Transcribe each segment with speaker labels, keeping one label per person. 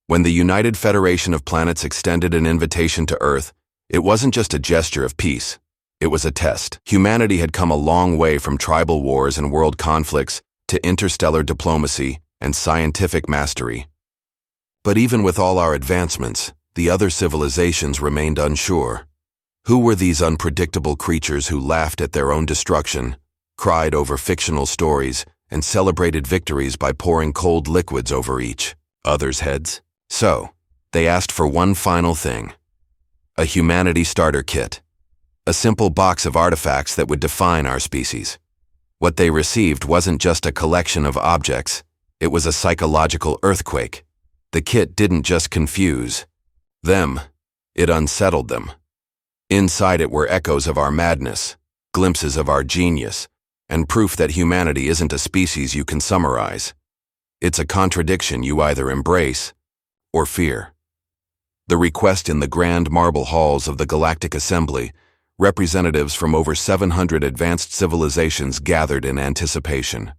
Speaker 1: When the United Federation of Planets extended an invitation to Earth, it wasn't just a gesture of peace. It was a test. Humanity had come a long way from tribal wars and world conflicts to interstellar diplomacy and scientific mastery. But even with all our advancements, the other civilizations remained unsure. Who were these unpredictable creatures who laughed at their own destruction, cried over fictional stories, and celebrated victories by pouring cold liquids over each other's heads? So, they asked for one final thing: a humanity starter kit. A simple box of artifacts that would define our species. What they received wasn't just a collection of objects, it was a psychological earthquake. The kit didn't just confuse them, it unsettled them. Inside it were echoes of our madness, glimpses of our genius, and proof that humanity isn't a species you can summarize. It's a contradiction you either embrace or fear. The request in the grand marble halls of the Galactic Assembly, representatives from over 700 advanced civilizations gathered in anticipation.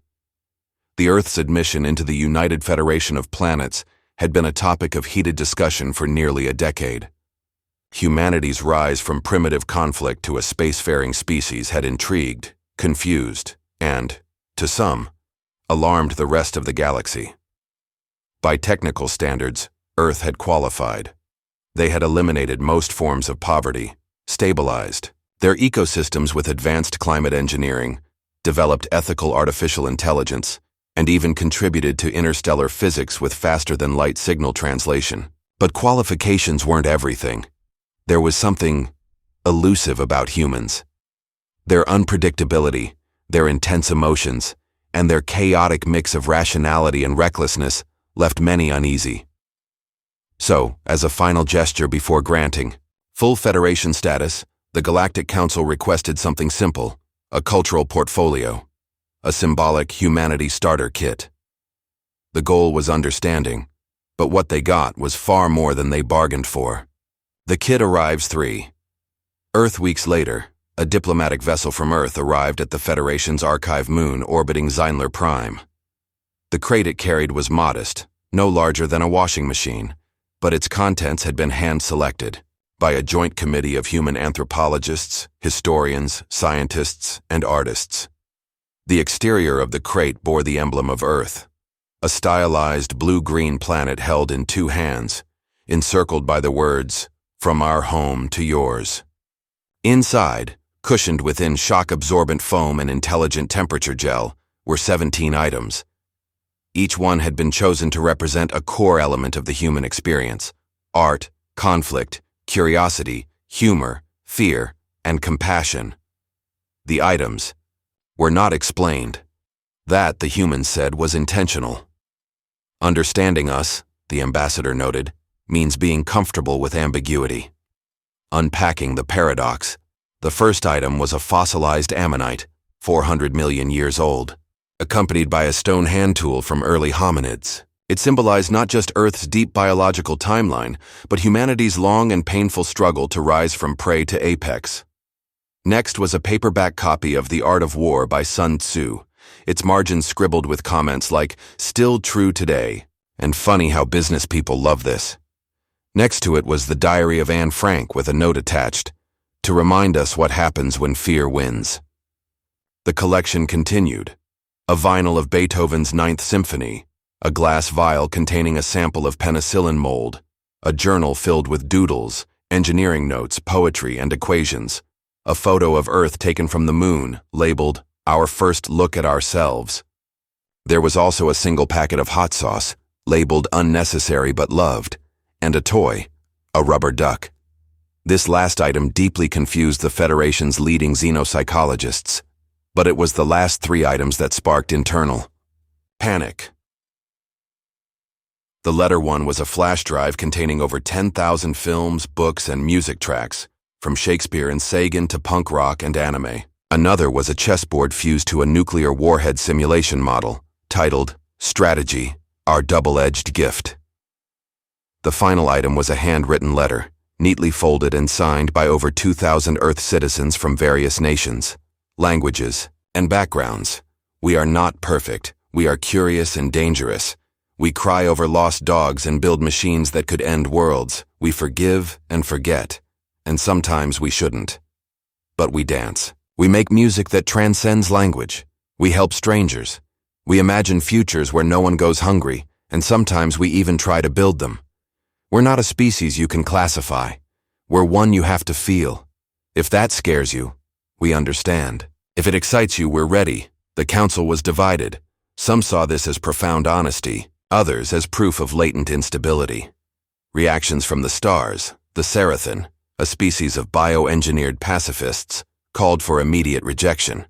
Speaker 1: The Earth's admission into the United Federation of Planets had been a topic of heated discussion for nearly a decade. Humanity's rise from primitive conflict to a spacefaring species had intrigued, confused, and, to some, alarmed the rest of the galaxy. By technical standards, Earth had qualified. They had eliminated most forms of poverty, stabilized their ecosystems with advanced climate engineering, developed ethical artificial intelligence, and even contributed to interstellar physics with faster-than-light signal translation. But qualifications weren't everything. There was something elusive about humans. Their unpredictability, their intense emotions, and their chaotic mix of rationality and recklessness left many uneasy. So, as a final gesture before granting full Federation status, the Galactic Council requested something simple: a cultural portfolio, a symbolic humanity starter kit. The goal was understanding, but what they got was far more than they bargained for. The kit arrives 3 Earth weeks later. A diplomatic vessel from Earth arrived at the Federation's archive moon orbiting Zeinler Prime. The crate it carried was modest, no larger than a washing machine, but its contents had been hand-selected by a joint committee of human anthropologists, historians, scientists, and artists. The exterior of the crate bore the emblem of Earth, a stylized blue-green planet held in 2 hands, encircled by the words, "From our home to yours." Inside, cushioned within shock-absorbent foam and intelligent temperature gel, were 17 items. Each one had been chosen to represent a core element of the human experience: art, conflict, curiosity, humor, fear, and compassion. The items were not explained. That, the humans said, was intentional. Understanding us, the ambassador noted, means being comfortable with ambiguity. Unpacking the paradox, the first item was a fossilized ammonite, 400 million years old, accompanied by a stone hand tool from early hominids. It symbolized not just Earth's deep biological timeline, but humanity's long and painful struggle to rise from prey to apex. Next was a paperback copy of The Art of War by Sun Tzu, its margins scribbled with comments like, "Still true today," and "Funny how business people love this." Next to it was the Diary of Anne Frank with a note attached, to remind us what happens when fear wins. The collection continued. A vinyl of Beethoven's Ninth Symphony, a glass vial containing a sample of penicillin mold, a journal filled with doodles, engineering notes, poetry, and equations, a photo of Earth taken from the moon, labeled, "Our First Look at Ourselves." There was also a single packet of hot sauce, labeled "Unnecessary but Loved," and a toy, a rubber duck. This last item deeply confused the Federation's leading xenopsychologists, but it was the last 3 items that sparked internal panic. The letter one was a flash drive containing over 10,000 films, books, and music tracks, from Shakespeare and Sagan to punk rock and anime. Another was a chessboard fused to a nuclear warhead simulation model, titled Strategy, Our Double-Edged Gift. The final item was a handwritten letter, neatly folded and signed by over 2,000 Earth citizens from various nations, languages, and backgrounds. "We are not perfect. We are curious and dangerous. We cry over lost dogs and build machines that could end worlds. We forgive and forget, and sometimes we shouldn't. But we dance. We make music that transcends language. We help strangers. We imagine futures where no one goes hungry, and sometimes we even try to build them. We're not a species you can classify. We're one you have to feel. If that scares you, we understand. If it excites you, we're ready. The council was divided. Some saw this as profound honesty, others as proof of latent instability. Reactions from the stars, the Seraphim, a species of bioengineered pacifists, called for immediate rejection.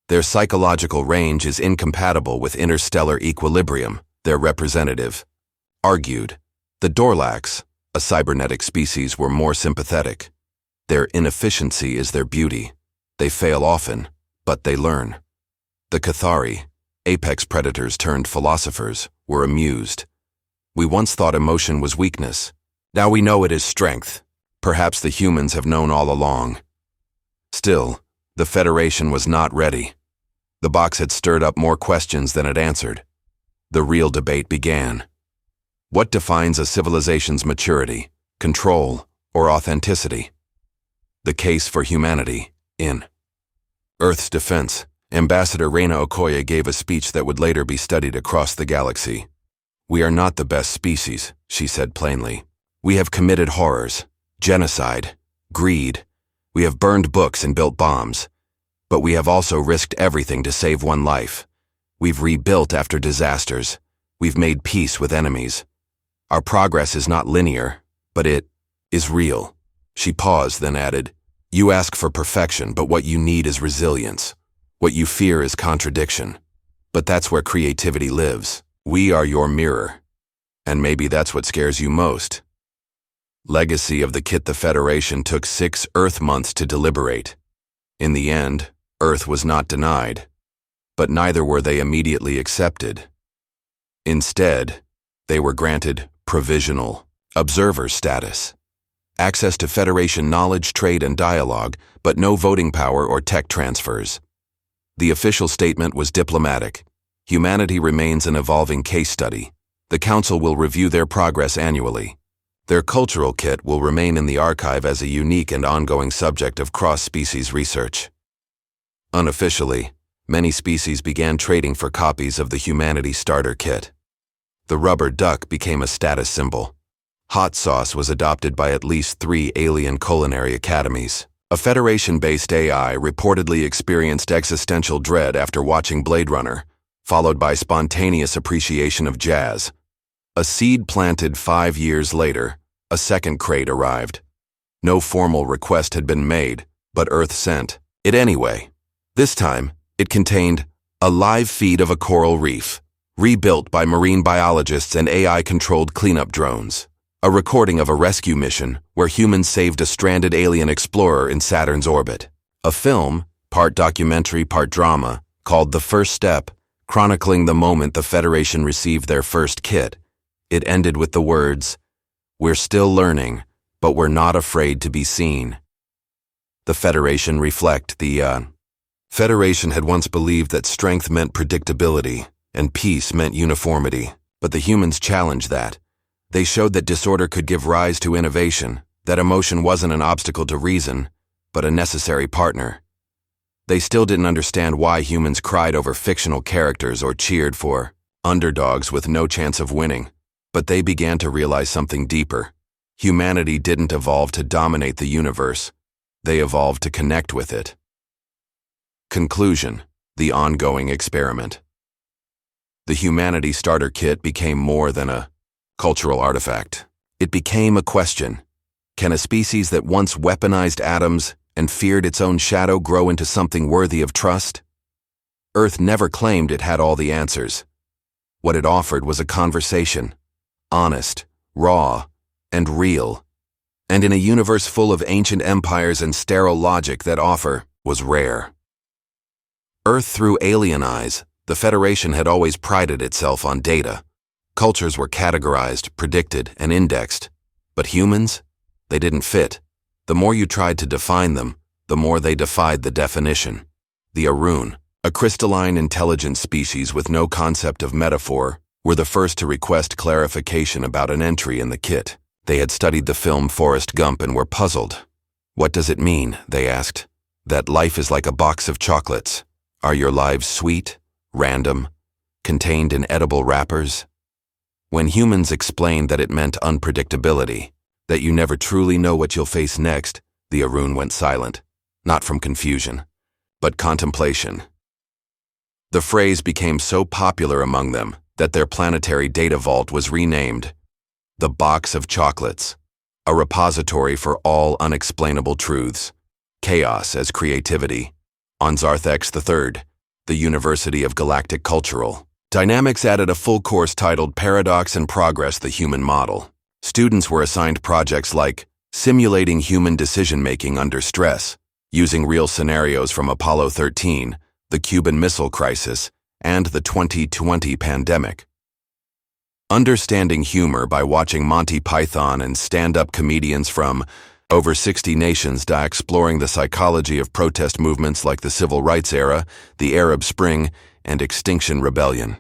Speaker 1: Their psychological range is incompatible with interstellar equilibrium, their representative, argued. The Dorlax, a cybernetic species, were more sympathetic. Their inefficiency is their beauty. They fail often, but they learn. The Cathari, apex predators turned philosophers, were amused. We once thought emotion was weakness. Now we know it is strength. Perhaps the humans have known all along. Still, the Federation was not ready. The box had stirred up more questions than it answered. The real debate began. What defines a civilization's maturity, control, or authenticity? The case for humanity, in Earth's defense, Ambassador Reina Okoye gave a speech that would later be studied across the galaxy. We are not the best species, she said plainly. We have committed horrors, genocide, greed. We have burned books and built bombs. But we have also risked everything to save one life. We've rebuilt after disasters. We've made peace with enemies. Our progress is not linear, but it is real. She paused, then added, You ask for perfection, but what you need is resilience. What you fear is contradiction. But that's where creativity lives. We are your mirror. And maybe that's what scares you most. Legacy of the Kit. The Federation took 6 Earth months to deliberate. In the end, Earth was not denied, but neither were they immediately accepted. Instead, they were granted provisional observer status, access to Federation knowledge, trade, and dialogue, but no voting power or tech transfers. The official statement was diplomatic. Humanity remains an evolving case study. The Council will review their progress annually. Their cultural kit will remain in the archive as a unique and ongoing subject of cross-species research. Unofficially, many species began trading for copies of the Humanity Starter Kit. The rubber duck became a status symbol. Hot sauce was adopted by at least 3 alien culinary academies. A Federation-based AI reportedly experienced existential dread after watching Blade Runner, followed by spontaneous appreciation of jazz. A seed planted 5 years later, a second crate arrived. No formal request had been made, but Earth sent it anyway. This time, it contained a live feed of a coral reef, rebuilt by marine biologists and AI-controlled cleanup drones. A recording of a rescue mission where humans saved a stranded alien explorer in Saturn's orbit. A film, part documentary, part drama, called The First Step, chronicling the moment the Federation received their first kit. It ended with the words, "We're still learning, but we're not afraid to be seen." The Federation reflect. The Federation had once believed that strength meant predictability and peace meant uniformity, but the humans challenged that. They showed that disorder could give rise to innovation, that emotion wasn't an obstacle to reason, but a necessary partner. They still didn't understand why humans cried over fictional characters or cheered for underdogs with no chance of winning. But they began to realize something deeper. Humanity didn't evolve to dominate the universe. They evolved to connect with it. Conclusion: the ongoing experiment. The Humanity Starter Kit became more than a cultural artifact. It became a question. Can a species that once weaponized atoms and feared its own shadow grow into something worthy of trust? Earth never claimed it had all the answers. What it offered was a conversation. Honest, raw, and real. And in a universe full of ancient empires and sterile logic, that offer was rare. Earth through alien eyes, the Federation had always prided itself on data. Cultures were categorized, predicted, and indexed. But humans? They didn't fit. The more you tried to define them, the more they defied the definition. The Arun, a crystalline, intelligent species with no concept of metaphor, were the first to request clarification about an entry in the kit. They had studied the film Forrest Gump and were puzzled. "What does it mean?" they asked. "That life is like a box of chocolates. Are your lives sweet, random, contained in edible wrappers?" When humans explained that it meant unpredictability, that you never truly know what you'll face next, the Arun went silent, not from confusion, but contemplation. The phrase became so popular among them that their planetary data vault was renamed the Box of Chocolates, a repository for all unexplainable truths, chaos as creativity. On Zarthex III, the University of Galactic Cultural Dynamics added a full course titled Paradox and Progress: The Human Model. Students were assigned projects like simulating human decision-making under stress, using real scenarios from Apollo 13, the Cuban Missile Crisis, and the 2020 pandemic. Understanding humor by watching Monty Python and stand-up comedians from over 60 nations exploring the psychology of protest movements like the Civil Rights Era, the Arab Spring, and Extinction Rebellion.